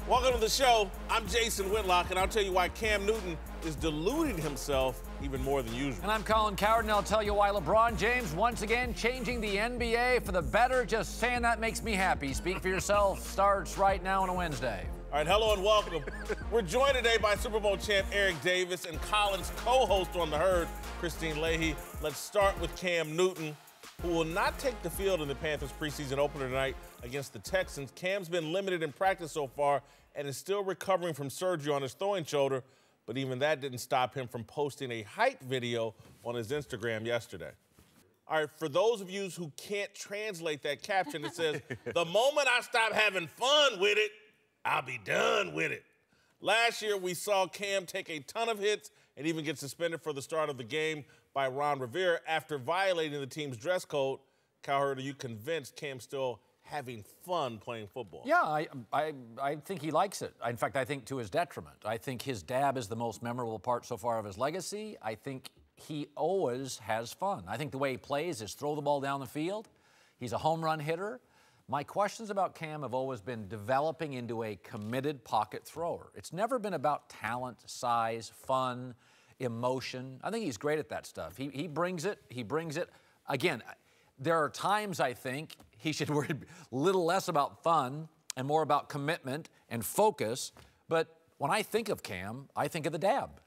Welcome to the show. I'm Jason Whitlock, and I'll tell you why Cam Newton is deluding himself even more than usual. And I'm Colin Cowherd, and I'll tell you why LeBron James once again changing the NBA for the better. Just saying that makes me happy. Speak for yourself starts right now on a Wednesday. All right, hello and welcome. We're joined today by Super Bowl champ Eric Davis and Colin's co-host on The Herd, Christine Leahy. Let's start with Cam Newton, who will not take the field in the Panthers preseason opener tonight against the Texans. Cam's been limited in practice so far and is still recovering from surgery on his throwing shoulder, but even that didn't stop him from posting a hype video on his Instagram yesterday. All right, for those of you who can't translate that caption, it says, "The moment I stop having fun with it, I'll be done with it." Last year, we saw Cam take a ton of hits and even get suspended for the start of the game by Ron Rivera after violating the team's dress code. Cowherd, are you convinced Cam's still having fun playing football? Yeah, I think he likes it. In fact, I think to his detriment. I think his dab is the most memorable part so far of his legacy. I think he always has fun. I think the way he plays is throw the ball down the field. He's a home run hitter. My questions about Cam have always been developing into a committed pocket thrower. It's never been about talent, size, fun, emotion. I think he's great at that stuff. He brings it. He brings it. Again, there are times I think he should worry a little less about fun and more about commitment and focus. But when I think of Cam, I think of the dab.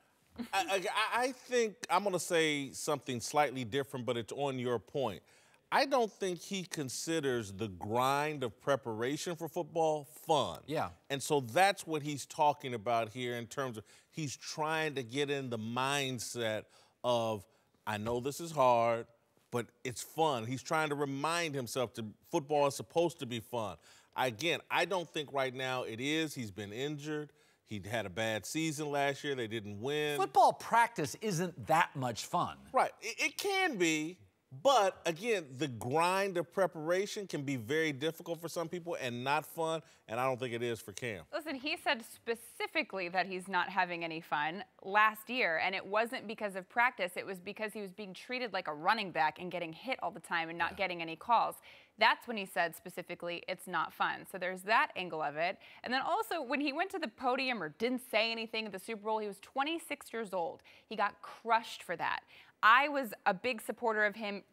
I think I'm going to say something slightly different, but it's on your point. I don't think he considers the grind of preparation for football fun. Yeah. And so that's what he's talking about here in terms of he's trying to get in the mindset of, I know this is hard, but it's fun. He's trying to remind himself that football is supposed to be fun. Again, I don't think right now it is. He's been injured. He had a bad season last year. They didn't win. Football practice isn't that much fun. Right. It can be. But, again, the grind of preparation can be very difficult for some people and not fun, and I don't think it is for Cam. Listen, he said specifically that he's not having any fun last year, and it wasn't because of practice. It was because he was being treated like a running back and getting hit all the time and not getting any calls. That's when he said specifically it's not fun. So there's that angle of it. And then also when he went to the podium or didn't say anything at the Super Bowl, he was 26 years old. He got crushed for that. I was a big supporter of him.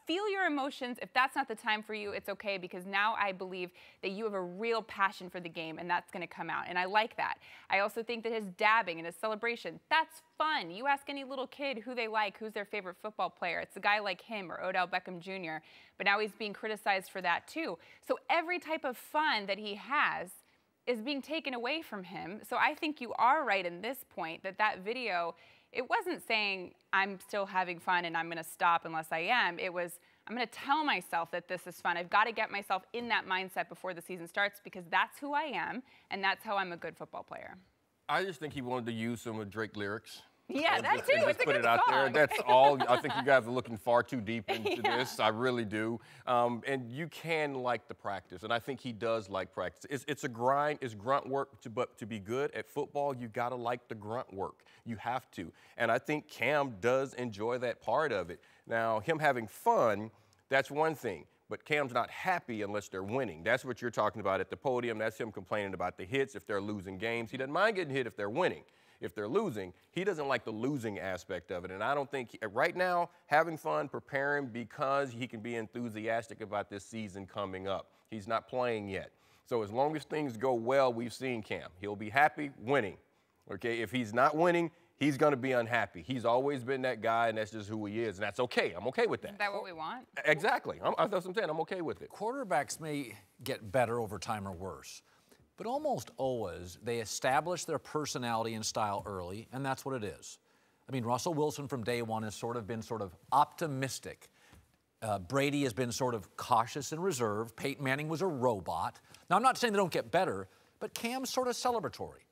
Feel your emotions. If that's not the time for you, it's okay, because now I believe that you have a real passion for the game, and that's going to come out, and I like that. I also think that his dabbing and his celebration, that's fun. You ask any little kid who they like, who's their favorite football player. It's a guy like him or Odell Beckham Jr., but now he's being criticized for that too. So every type of fun that he has is being taken away from him. So I think you are right in this point that that video, it wasn't saying I'm still having fun and I'm going to stop unless I am. It was, I'm going to tell myself that this is fun. I've got to get myself in that mindset before the season starts, because that's who I am and that's how I'm a good football player. I just think he wanted to use some of Drake lyrics. Yeah, that too. It's a put good it out song. there. That's all. I think you guys are looking far too deep into this. I really do. And you can like the practice, and I think he does like practice. It's a grind. It's grunt work, but to be good at football, you got to like the grunt work. You have to. And I think Cam does enjoy that part of it. Now, him having fun, that's one thing. But Cam's not happy unless they're winning. That's what you're talking about at the podium. That's him complaining about the hits if they're losing games. He doesn't mind getting hit if they're winning. If they're losing, he doesn't like the losing aspect of it. And I don't think, right now, having fun, preparing because he can be enthusiastic about this season coming up. He's not playing yet. So as long as things go well, we've seen Cam. He'll be happy winning. Okay, if he's not winning, he's going to be unhappy. He's always been that guy, and that's just who he is, and that's okay. I'm okay with that. Is that what we want? Exactly. That's what I'm saying. I'm okay with it. Quarterbacks may get better over time or worse, but almost always they establish their personality and style early, and that's what it is. I mean, Russell Wilson from day one has sort of been optimistic. Brady has been sort of cautious and reserved. Peyton Manning was a robot. Now, I'm not saying they don't get better, but Cam's sort of celebratory.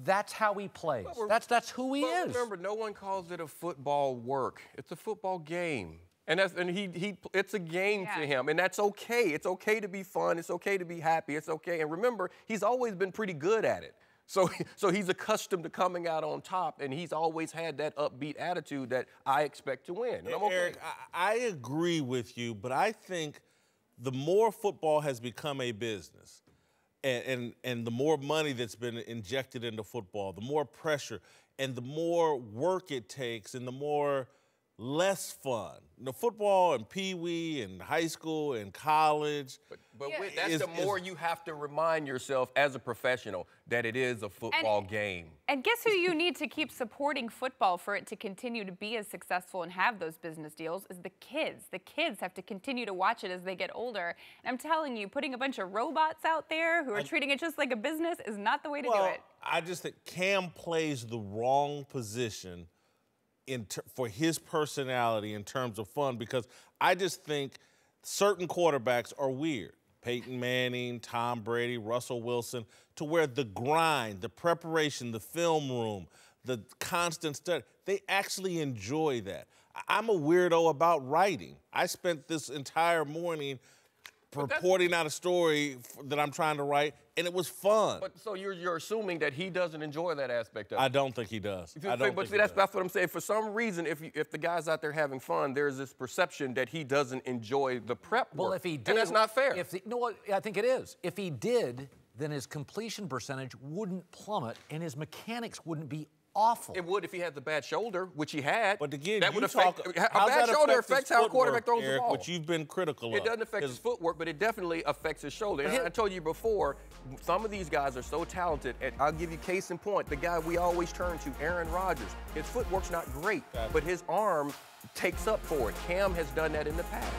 That's how he plays. That's who he is. Remember, no one calls it a football work. It's a football game. And it's a game to him, and that's okay. It's okay to be fun. It's okay to be happy. It's okay. And remember, he's always been pretty good at it. So he's accustomed to coming out on top, and he's always had that upbeat attitude that I expect to win. And I'm okay. Eric, I agree with you, but I think the more football has become a business, and the more money that's been injected into football, the more pressure, and the more work it takes, and the more less fun. Football and pee-wee and high school and college. But that's the more you have to remind yourself as a professional that it is a football game. And guess who you need to keep supporting football for it to continue to be as successful and have those business deals is the kids. The kids have to continue to watch it as they get older. And I'm telling you, putting a bunch of robots out there who are treating it just like a business is not the way to do it. I just think Cam plays the wrong position for his personality in terms of fun, because I just think certain quarterbacks are weird. Peyton Manning, Tom Brady, Russell Wilson, to where the grind, the preparation, the film room, the constant study, they actually enjoy that. I'm a weirdo about writing. I spent this entire morning reporting out a story that I'm trying to write, and it was fun. But so you're assuming that he doesn't enjoy that aspect of it. I don't think he does. But see, that's what I'm saying. For some reason, if the guy's out there having fun, there's this perception that he doesn't enjoy the prep work. Well, if he did, and that's not fair. I think it is. If he did, then his completion percentage wouldn't plummet, and his mechanics wouldn't be awful. It would if he had the bad shoulder, which he had. But again, that would affect a bad shoulder affects how a quarterback throws the ball. Which you've been critical of. It doesn't affect his footwork, but it definitely affects his shoulder. And I told you before, some of these guys are so talented, and I'll give you case in point. The guy we always turn to, Aaron Rodgers, his footwork's not great, but his arm takes up for it. Cam has done that in the past.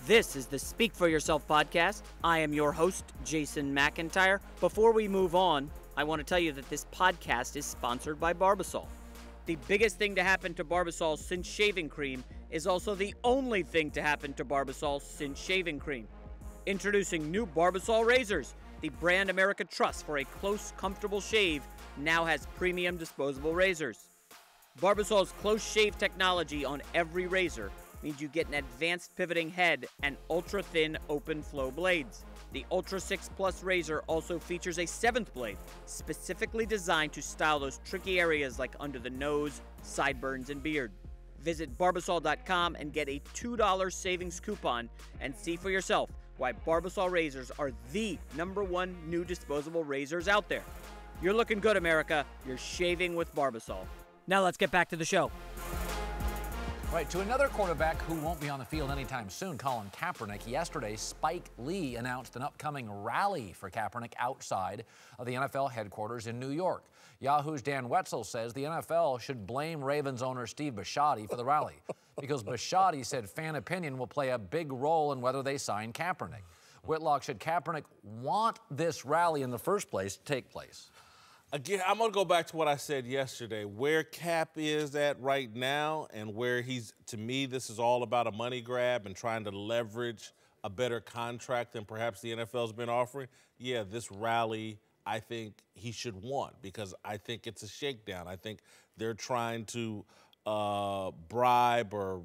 This is the Speak for Yourself podcast. I am your host, Jason McIntyre. Before we move on, I want to tell you that this podcast is sponsored by Barbasol. The biggest thing to happen to Barbasol since shaving cream is also the only thing to happen to Barbasol since shaving cream. Introducing new Barbasol razors. The brand America trusts for a close, comfortable shave now has premium disposable razors. Barbasol's close shave technology on every razor means you get an advanced pivoting head and ultra-thin open flow blades. The Ultra 6 Plus razor also features a 7th blade, specifically designed to style those tricky areas like under the nose, sideburns, and beard. Visit Barbasol.com and get a $2 savings coupon and see for yourself why Barbasol razors are the #1 new disposable razors out there. You're looking good, America. You're shaving with Barbasol. Now let's get back to the show. Right, to another quarterback who won't be on the field anytime soon, Colin Kaepernick. Yesterday, Spike Lee announced an upcoming rally for Kaepernick outside of the NFL headquarters in New York. Yahoo's Dan Wetzel says the NFL should blame Ravens owner Steve Bisciotti for the rally because Bisciotti said fan opinion will play a big role in whether they sign Kaepernick. Whitlock, should Kaepernick want this rally in the first place to take place? Again, I'm going to go back to what I said yesterday. Where Cap is at right now and where to me, this is all about a money grab and trying to leverage a better contract than perhaps the NFL's been offering. Yeah, this rally, I think he should want because I think it's a shakedown. I think they're trying to bribe or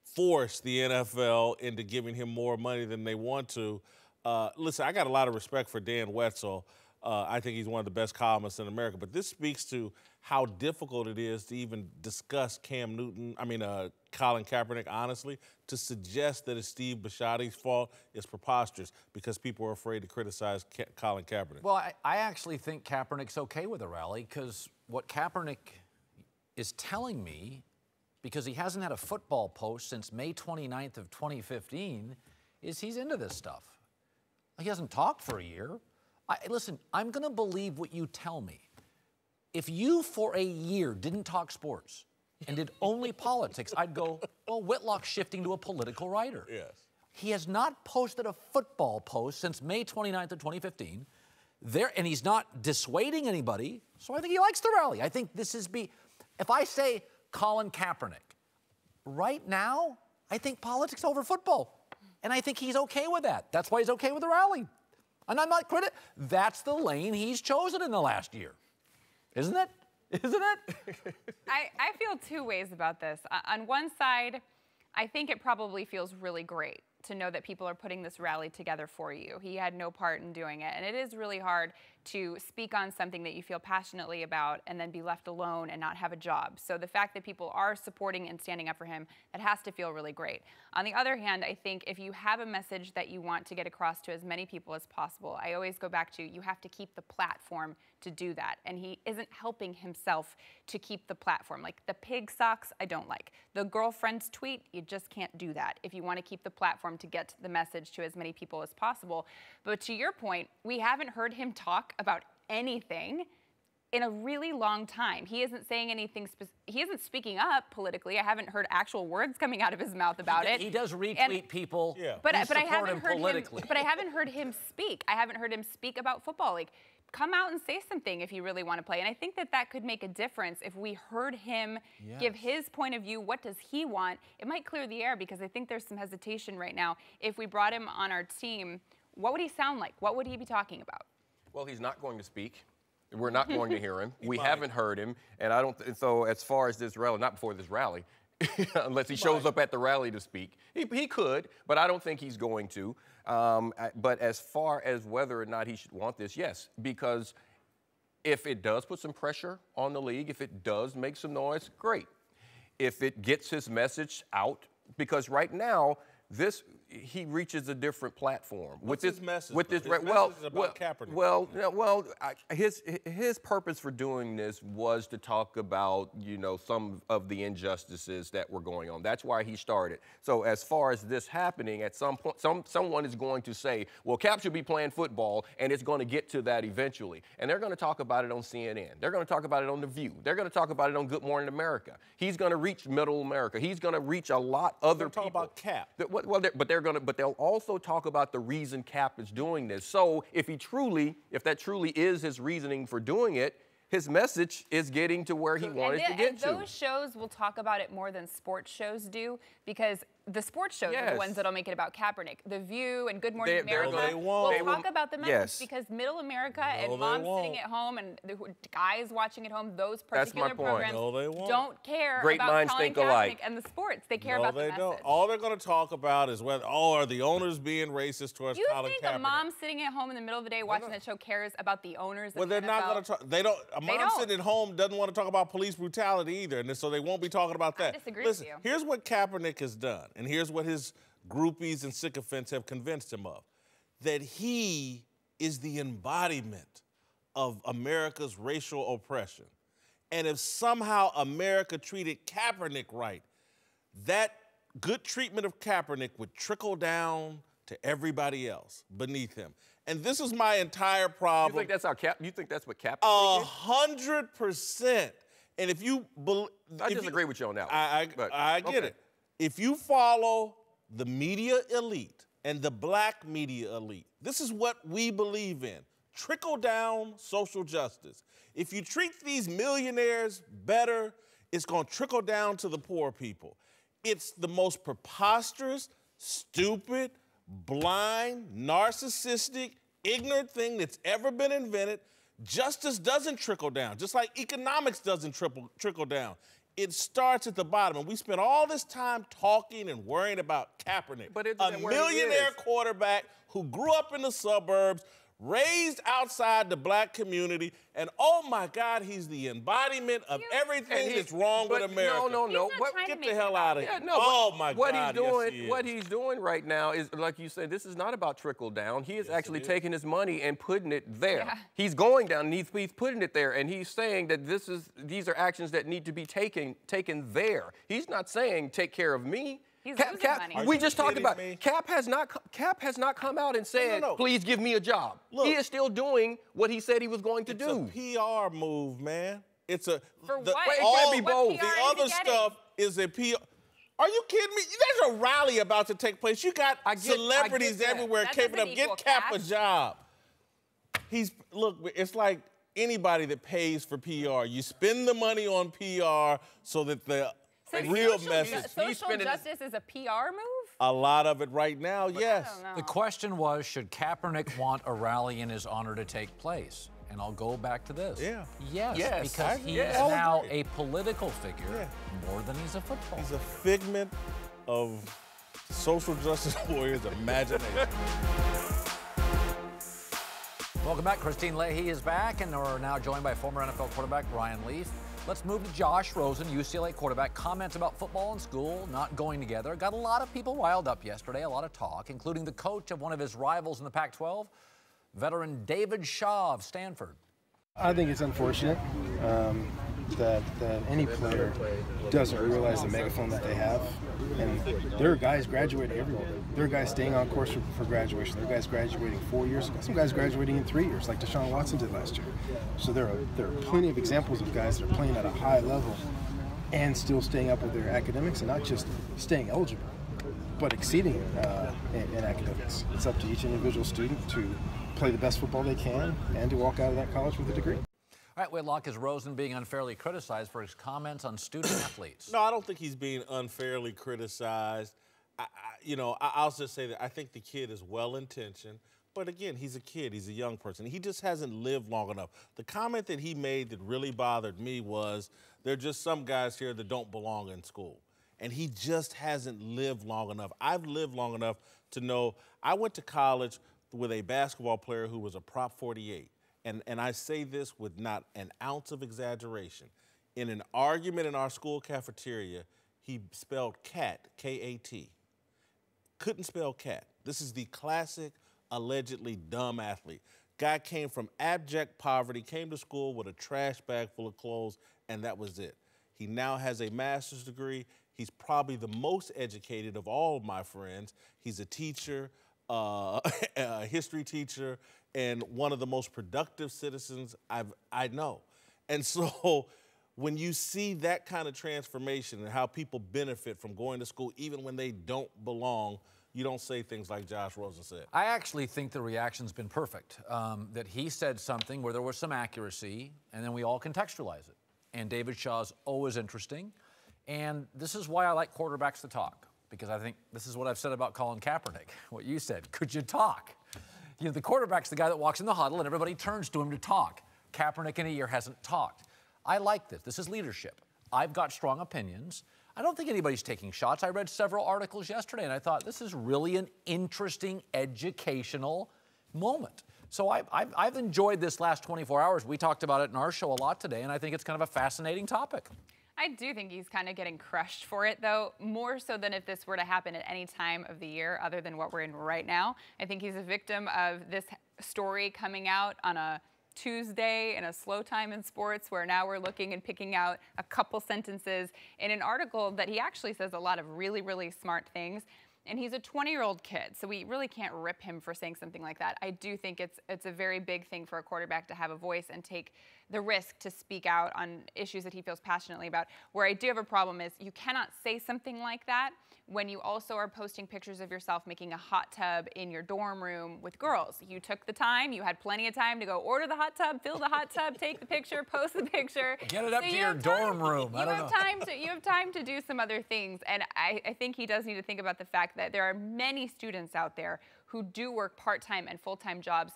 force the NFL into giving him more money than they want to. Listen, I got a lot of respect for Dan Wetzel. I think he's one of the best columnists in America. But this speaks to how difficult it is to even discuss Colin Kaepernick, honestly. To suggest that it's Steve Bisciotti's fault is preposterous because people are afraid to criticize Colin Kaepernick. Well, I actually think Kaepernick's okay with the rally because what Kaepernick is telling me, because he hasn't had a football post since May 29th of 2015, is he's into this stuff. He hasn't talked for a year. Listen, I'm going to believe what you tell me. If you, for a year, didn't talk sports and did only politics, I'd go, well, Whitlock's shifting to a political writer. Yes. He has not posted a football post since May 29th of 2015, and he's not dissuading anybody, so I think he likes the rally. I think this is if I say Colin Kaepernick, right now, I think politics over football, and I think he's okay with that. That's why he's okay with the rally. And I'm not critical. That's the lane he's chosen in the last year. Isn't it? Isn't it? I feel two ways about this. On one side, I think it probably feels really great to know that people are putting this rally together for you. He had no part in doing it. And it is really hard to speak on something that you feel passionately about and then be left alone and not have a job. So the fact that people are supporting and standing up for him, that has to feel really great. On the other hand, I think if you have a message that you want to get across to as many people as possible, I always go back to you have to keep the platform to do that. And he isn't helping himself to keep the platform. Like the pig socks, I don't like. The girlfriend's tweet, you just can't do that if you want to keep the platform to get the message to as many people as possible. But to your point, we haven't heard him talk about anything in a really long time. He isn't saying anything, he isn't speaking up politically. I haven't heard actual words coming out of his mouth about it. He does retweet people. Yeah. But I haven't heard politically. him. But I haven't heard him speak. I haven't heard him speak about football. Like, come out and say something if you really want to play. And I think that that could make a difference if we heard him give his point of view. What does he want? It might clear the air, because I think there's some hesitation right now. If we brought him on our team, what would he sound like? What would he be talking about? Well, he's not going to speak. We're not going to hear him. We haven't heard him. And I don't, so as far as this rally, not before this rally, unless he shows up at the rally to speak. He could, but I don't think he's going to. But as far as whether or not he should want this, yes, because if it does put some pressure on the league, if it does make some noise, great. If it gets his message out, because right now, he reaches a different platform. What's his message? With this, his message is about Kaepernick. His purpose for doing this was to talk about, some of the injustices that were going on. That's why he started. So as far as this happening, at some point, someone is going to say, well, Cap should be playing football, and it's going to get to that eventually. And they're going to talk about it on CNN. They're going to talk about it on The View. They're going to talk about it on Good Morning America. He's going to reach Middle America. He's going to reach a lot other people. Talk about Cap. But they'll also talk about the reason Cap is doing this. So if that truly is his reasoning for doing it, his message is getting to where he wanted to get to. And those shows will talk about it more than sports shows do, because the sports shows are the ones that'll make it about Kaepernick. The View and Good Morning America will talk about the message, because Middle America and moms sitting at home and the guys watching at home, those particular programs don't care about Colin Cowherd and the sports. They care about the message. Don't. All they're going to talk about is whether, are the owners being racist towards Colin Kaepernick? You think a mom sitting at home in the middle of the day watching that show cares about the owners? Well, they're not going to talk. They don't. A mom sitting at home doesn't want to talk about police brutality either, and so they won't be talking about that. I disagree Listen, with you. Here's what Kaepernick has done, and here's what his groupies and sycophants have convinced him of: that he is the embodiment of America's racial oppression. And if somehow America treated Kaepernick right, that good treatment of Kaepernick would trickle down to everybody else beneath him. And this is my entire problem. You think that's you think that's what Cap? 100%. And if you believe, I disagree with you on that one. I get it. If you follow the media elite and the black media elite, this is what we believe in: trickle down social justice. If you treat these millionaires better, it's going to trickle down to the poor people. It's the most preposterous, stupid, blind, narcissistic, ignorant thing that's ever been invented. Justice doesn't trickle down, just like economics doesn't trickle down. It starts at the bottom, and we spent all this time talking and worrying about Kaepernick, a millionaire quarterback who grew up in the suburbs, raised outside the black community, and oh my God, he's the embodiment of everything that's wrong with America. No. Get the hell out of here. What he's doing right now is, like you said, this is not about trickle down. He is actually taking his money and putting it there. Yeah. He's going down and he's putting it there, and he's saying that these are actions that need to be taken there. He's not saying take care of me. We just talked about Cap has not come out and said, please give me a job. Look, he is still doing what he said he was going to do. It's a PR move, man. It's a what? It can't be both. The other stuff is a PR. Are you kidding me? There's a rally about to take place. You got celebrities everywhere caping up. Get Cap a job. Look, it's like anybody that pays for PR. You spend the money on PR so that the real message. Social justice is a PR move? A lot of it right now, yes. The question was, should Kaepernick want a rally in his honor to take place? And I'll go back to this. Yeah. Yes, because he is now a political figure more than he's a football. He's a figment of social justice warrior's imagination. Welcome back. Christine Leahy is back, and we're now joined by former NFL quarterback Ryan Leaf. Let's move to Josh Rosen, UCLA quarterback. Comments about football and school not going together. Got a lot of people riled up yesterday, a lot of talk, including the coach of one of his rivals in the Pac-12, veteran David Shaw of Stanford. I think it's unfortunate that any player doesn't realize the megaphone that they have. And there are guys graduating everywhere. There are guys staying on course for graduation. There are guys graduating 4 years ago. Some guys graduating in 3 years, like Deshaun Watson did last year. So there are plenty of examples of guys that are playing at a high level and still staying up with their academics, and not just staying eligible, but exceeding in academics. It's up to each individual student to play the best football they can and to walk out of that college with a degree. All right, Whitlock, is Rosen being unfairly criticized for his comments on student athletes? No, I don't think he's being unfairly criticized. I'll just say that I think the kid is well-intentioned, but again, he's a kid, he's a young person. He just hasn't lived long enough. The comment that he made that really bothered me was, there are just some guys here that don't belong in school. And he just hasn't lived long enough. I've lived long enough to know I went to college with a basketball player who was a Prop 48. And I say this with not an ounce of exaggeration. In an argument in our school cafeteria, he spelled cat, K-A-T. Couldn't spell cat. This is the classic, allegedly dumb athlete. Guy came from abject poverty, came to school with a trash bag full of clothes, and that was it. He now has a master's degree. He's probably the most educated of all of my friends. He's a teacher, a history teacher, and one of the most productive citizens I know. And so when you see that kind of transformation and how people benefit from going to school even when they don't belong, you don't say things like Josh Rosen said. I actually think the reaction's been perfect, that he said something where there was some accuracy, and then we all contextualize it. And David Shaw's always interesting. And this is why I like quarterbacks to talk, because I think this is what I've said about Colin Kaepernick, what you said. Could you talk? You know, the quarterback's the guy that walks in the huddle and everybody turns to him to talk. Kaepernick in a year hasn't talked. I like this. This is leadership. I've got strong opinions. I don't think anybody's taking shots. I read several articles yesterday and I thought this is really an interesting educational moment. So I've enjoyed this last 24 hours. We talked about it in our show a lot today, and I think it's kind of a fascinating topic. I do think he's kind of getting crushed for it, though, more so than if this were to happen at any time of the year other than what we're in right now. I think he's a victim of this story coming out on a Tuesday in a slow time in sports, where now we're looking and picking out a couple sentences in an article that he actually says a lot of really, really smart things. And he's a 20-year-old kid, so we really can't rip him for saying something like that. I do think it's a very big thing for a quarterback to have a voice and take the risk to speak out on issues that he feels passionately about. Where I do have a problem is you cannot say something like that when you also are posting pictures of yourself making a hot tub in your dorm room with girls. You took the time, you had plenty of time to go order the hot tub, fill the hot tub, take the picture, post the picture. Get it up to your dorm room. You have time to do some other things. And I think he does need to think about the fact that there are many students out there who do work part-time and full-time jobs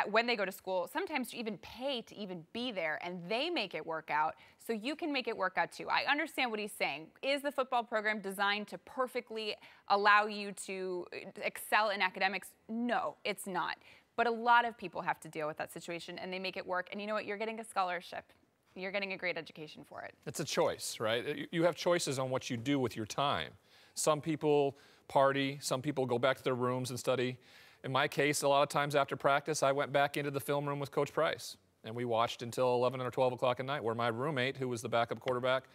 when they go to school, sometimes to even pay to even be there, and they make it work out, so you can make it work out too. I understand what he's saying. Is the football program designed to perfectly allow you to excel in academics? No, it's not. But a lot of people have to deal with that situation, and they make it work. And you know what? You're getting a scholarship. You're getting a great education for it. It's a choice, right? You have choices on what you do with your time. Some people party, some people go back to their rooms and study. In my case, a lot of times after practice, I went back into the film room with Coach Price, and we watched until 11 or 12 o'clock at night, where my roommate, who was the backup quarterback,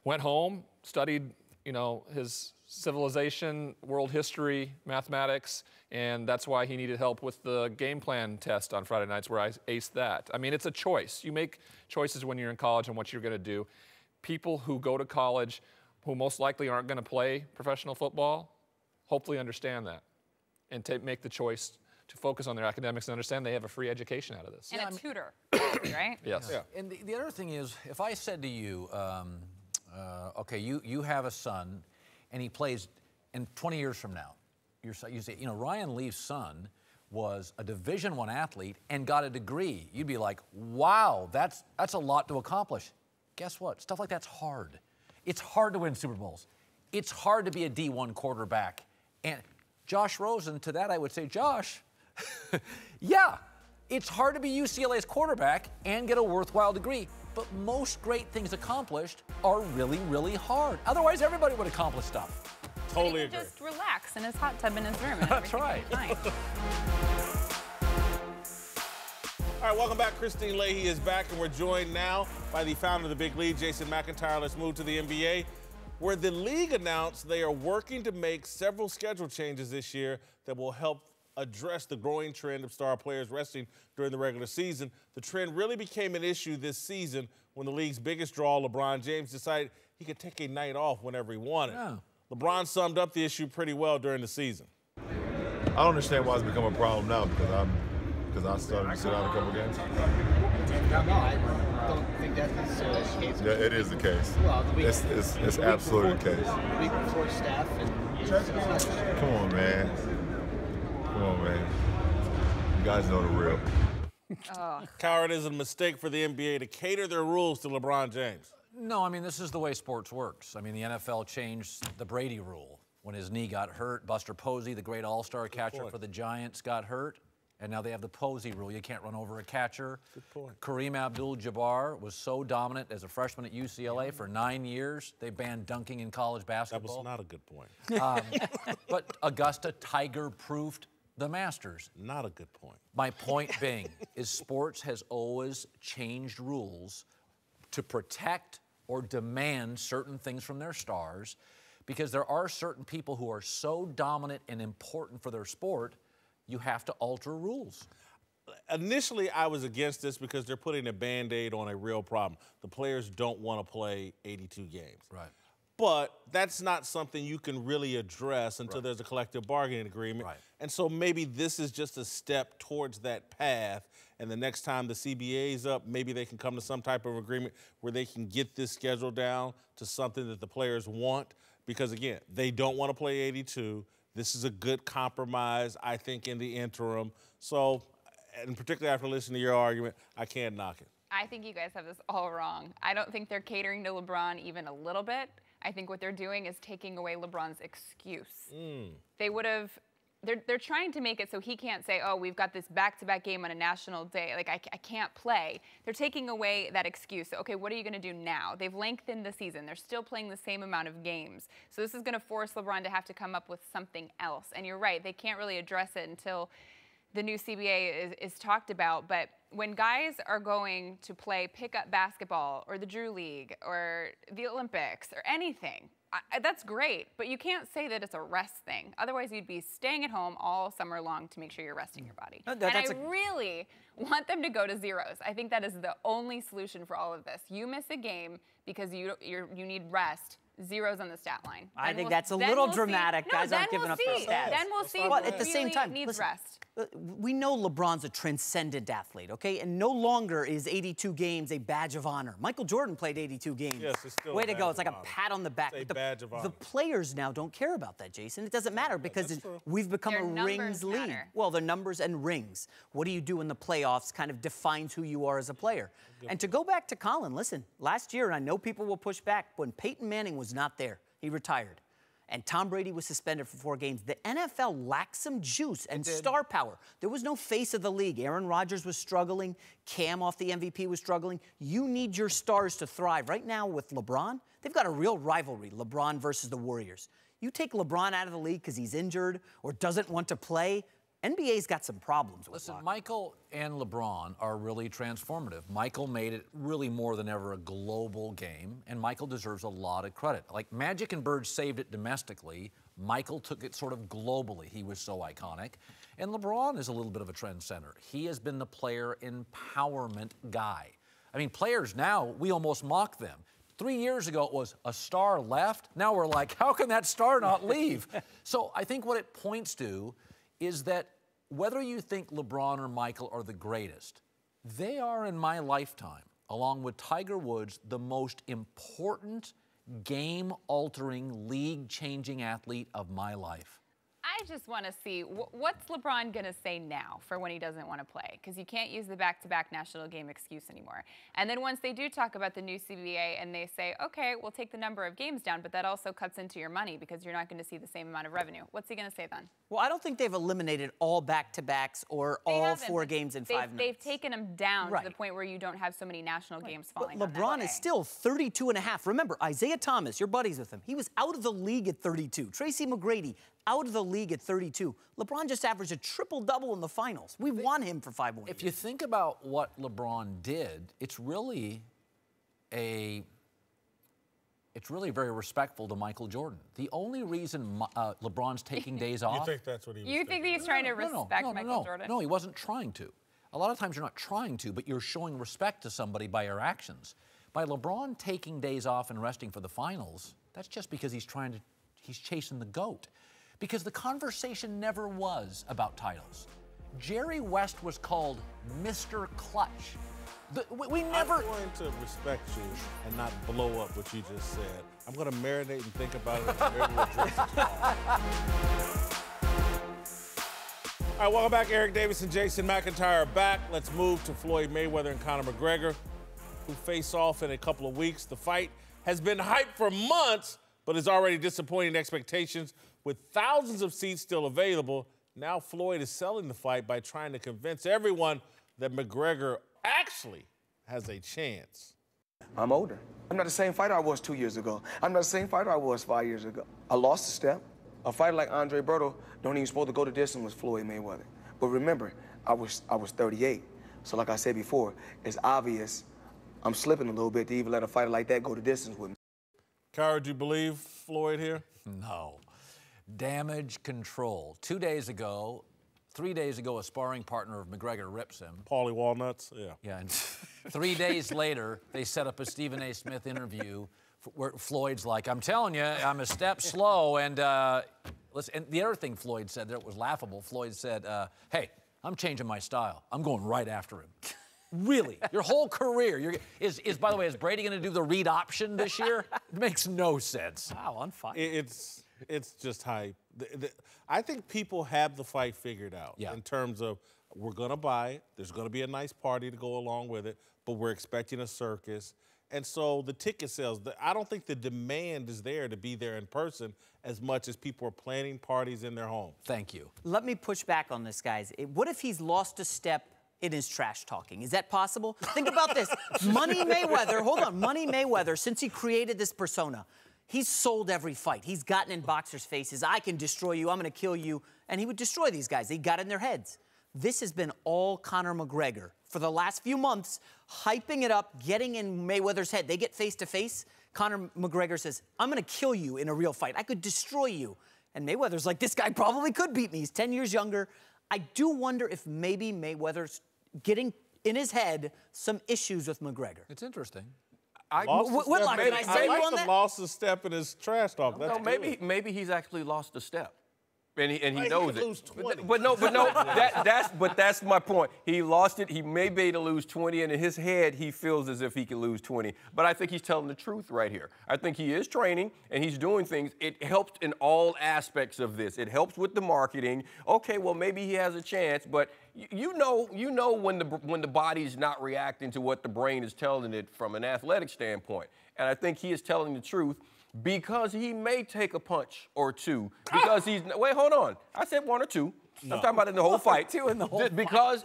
went home, studied, his civilization, world history, mathematics, and that's why he needed help with the game plan test on Friday nights, where I aced that. I mean, it's a choice. You make choices when you're in college on what you're going to do. People who go to college who most likely aren't going to play professional football hopefully understand that and make the choice to focus on their academics and understand they have a free education out of this. And a tutor, right? Yes. Yeah. And the other thing is, if I said to you, okay, you have a son, and he plays, and 20 years from now, you say, Ryan Leaf's son was a Division I athlete and got a degree. You'd be like, wow, that's a lot to accomplish. Guess what? Stuff like that's hard. It's hard to win Super Bowls. it's hard to be a D1 quarterback. And Josh Rosen, to that I would say, Josh, yeah, it's hard to be UCLA's quarterback and get a worthwhile degree. But most great things accomplished are really, really hard. Otherwise, everybody would accomplish stuff. Totally agree. Just relax in his hot tub in his room. And That's right. Fine. All right, welcome back. Christine Leahy is back, and we're joined now by the founder of the Big League, Jason McIntyre. Let's move to the NBA, where the league announced they are working to make several schedule changes this year that will help address the growing trend of star players resting during the regular season. The trend really became an issue this season when the league's biggest draw, LeBron James, decided he could take a night off whenever he wanted. Yeah. LeBron summed up the issue pretty well during the season. I don't understand why it's become a problem now because I started to sit out a couple games. No, I don't think that's necessarily the case. Yeah, it is the case. Well, it's absolutely the case. The week before staff and Come on, man. Come on, man. You guys know the real. Cowherd, is it a mistake for the NBA to cater their rules to LeBron James? No, I mean, this is the way sports works. I mean, the NFL changed the Brady rule when his knee got hurt. Buster Posey, the great all-star catcher for the Giants, got hurt. And now they have the Posey rule. You can't run over a catcher. Good point. Kareem Abdul-Jabbar was so dominant as a freshman at UCLA for 9 years. They banned dunking in college basketball. That was not a good point. But Augusta Tiger-proofed the Masters. Not a good point. My point being is sports has always changed rules to protect or demand certain things from their stars because there are certain people who are so dominant and important for their sport, you have to alter rules. Initially, I was against this because they're putting a Band-Aid on a real problem. The players don't want to play 82 games. Right. But that's not something you can really address until there's a collective bargaining agreement. Right. And so maybe this is just a step towards that path. And the next time the CBA is up, maybe they can come to some type of agreement where they can get this schedule down to something that the players want. Because, again, they don't want to play 82. This is a good compromise, I think, in the interim. So, and particularly after listening to your argument, I can't knock it. I think you guys have this all wrong. I don't think they're catering to LeBron even a little bit. I think what they're doing is taking away LeBron's excuse. They would have, they're trying to make it so he can't say, oh, we've got this back-to-back game on a national day. Like, I can't play. They're taking away that excuse. Okay, what are you going to do now? They've lengthened the season. They're still playing the same amount of games. So this is going to force LeBron to have to come up with something else. And you're right, they can't really address it until the new CBA is talked about. But when guys are going to play pickup basketball or the Drew League or the Olympics or anything, that's great, but you can't say that it's a rest thing. Otherwise, you'd be staying at home all summer long to make sure you're resting your body. And I really want them to go to zeros. I think that is the only solution for all of this. You miss a game because you need rest. Zeros on the stat line. I think that's a little dramatic. Guys aren't giving up their stats. Then we'll see. But at the same time, needs listen, rest. We know LeBron's a transcendent athlete, okay? And no longer is 82 games a badge of honor. Michael Jordan played 82 games. Yes, it's still way to go. It's like a pat on the back. It's a badge of honor. The players now don't care about that, Jason. It doesn't matter because we've become a rings league. Well, the numbers and rings. What do you do in the playoffs kind of defines who you are as a player. And to go back to Colin, listen, last year, and I know people will push back, when Peyton Manning was not there, he retired. And Tom Brady was suspended for 4 games. The NFL lacked some juice and star power. There was no face of the league. Aaron Rodgers was struggling. Cam off the MVP was struggling. You need your stars to thrive. Right now with LeBron, they've got a real rivalry, LeBron versus the Warriors. You take LeBron out of the league because he's injured or doesn't want to play, NBA's got some problems with Listen, Michael and LeBron are really transformative. Michael made it really more than ever a global game, and Michael deserves a lot of credit. Like Magic and Bird saved it domestically. Michael took it sort of globally. He was so iconic. And LeBron is a little bit of a trendsetter. He has been the player empowerment guy. I mean, players now, we almost mock them. 3 years ago, it was a star left. Now we're like, how can that star not leave? So I think what it points to is that whether you think LeBron or Michael are the greatest, they are in my lifetime, along with Tiger Woods, the most important game-altering, league-changing athlete of my life. I I just want to see what's LeBron going to say now for when he doesn't want to play, because you can't use the back-to-back national game excuse anymore. And then once they do talk about the new CBA and they say, okay, we'll take the number of games down, but that also cuts into your money because you're not going to see the same amount of revenue. What's he going to say then? Well, I don't think they've eliminated all back-to-backs or all 4 games in 5 nights. They've taken them down to the point where you don't have so many national games falling But LeBron is still 32.5. Remember, Isaiah Thomas, you're buddies with him. He was out of the league at 32. Tracy McGrady, out of the league at 32. LeBron just averaged a triple-double in the finals. We won him for 5 more years. If you think about what LeBron did, it's really very respectful to Michael Jordan. The only reason LeBron's taking days off... You think that's what he was You think he's trying to respect Michael Jordan? No, he wasn't trying to. A lot of times you're not trying to, but you're showing respect to somebody by your actions. By LeBron taking days off and resting for the finals, that's just because he's chasing the GOAT. Because the conversation never was about titles. Jerry West was called Mr. Clutch. We never... I'm going to respect you and not blow up what you just said. I'm going to marinate and think about it and maybe we'll address it tomorrow. All right, welcome back. Eric Davis and Jason McIntyre are back. Let's move to Floyd Mayweather and Conor McGregor, who face off in a couple of weeks. The fight has been hyped for months, but is already disappointing expectations. With thousands of seats still available, now Floyd is selling the fight by trying to convince everyone that McGregor actually has a chance. I'm older. I'm not the same fighter I was 2 years ago. I'm not the same fighter I was 5 years ago. I lost a step. A fighter like Andre Berto don't even supposed to go the distance with Floyd Mayweather. But remember, I was 38. So like I said before, it's obvious I'm slipping a little bit to even let a fighter like that go the distance with me. Cowherd, do you believe Floyd here? No. Damage control. 3 days ago, a sparring partner of McGregor rips him. Paulie Walnuts, yeah. Yeah, and 3 days later, they set up a Stephen A. Smith interview where Floyd's like, I'm telling you, I'm a step slow. And listen, and the other thing Floyd said that was laughable, Floyd said, hey, I'm changing my style. I'm going right after him. Really? Your whole career. Is by the way, is Brady going to do the read option this year? It makes no sense. Wow, on fire. It's just hype. I think people have the fight figured out in terms of we're going to buy it. There's going to be a nice party to go along with it, but we're expecting a circus. And so the ticket sales, I don't think the demand is there to be there in person as much as people are planning parties in their home. Thank you. Let me push back on this, guys. What if he's lost a step in his trash talking? Is that possible? Think about this. Money Mayweather, since he created this persona, he's sold every fight. He's gotten in boxers' faces. I can destroy you. I'm going to kill you. And he would destroy these guys. He got in their heads. This has been all Conor McGregor for the last few months, hyping it up, getting in Mayweather's head. They get face-to-face. Conor McGregor says, I'm going to kill you in a real fight. I could destroy you. And Mayweather's like, this guy probably could beat me. He's 10 years younger. I do wonder if maybe Mayweather's getting in his head some issues with McGregor. It's interesting. Whitlock, can I say you on that? Lost a step in his trash talk. No, maybe he's actually lost a step. And he knows it. Lose 20. But that's my point. He lost it. He may be able to lose 20, and in his head, he feels as if he can lose 20. But I think he's telling the truth right here. I think he is training, and he's doing things. It helps in all aspects of this. It helps with the marketing. Okay, well, maybe he has a chance, but you know when the body's not reacting to what the brain is telling it from an athletic standpoint. And I think he is telling the truth. Because he may take a punch or two. Because he's wait, hold on. I said 1 or 2. No. I'm talking about in the whole fight. 2 in the whole fight.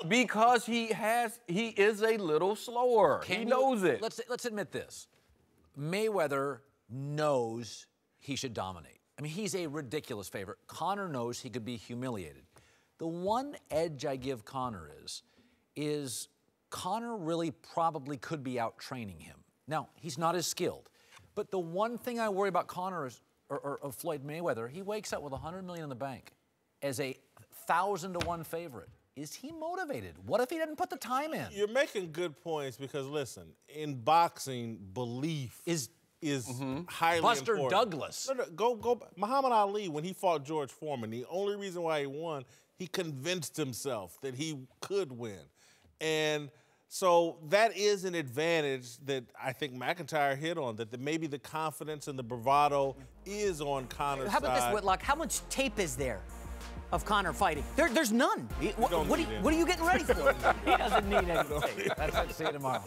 Because he is a little slower. He knows it. Let's admit this. Mayweather knows he should dominate. I mean, he's a ridiculous favorite. Conor knows he could be humiliated. The one edge I give Conor is Conor really probably could be out training him. Now, he's not as skilled. But the one thing I worry about Conor or Floyd Mayweather, he wakes up with $100 million in the bank as a 1,000-to-1 favorite. Is he motivated? What if he didn't put the time in? You're making good points because, listen, in boxing, belief is highly Buster important. Douglas. Go. Muhammad Ali, when he fought George Foreman, the only reason why he won, he convinced himself that he could win. And so that is an advantage that I think McIntyre hit on, that maybe the confidence and the bravado is on Conor's side. How about this, Whitlock? How much tape is there of Conor fighting? There's none. What are you getting ready for? He doesn't need any tape. That's it. See you tomorrow.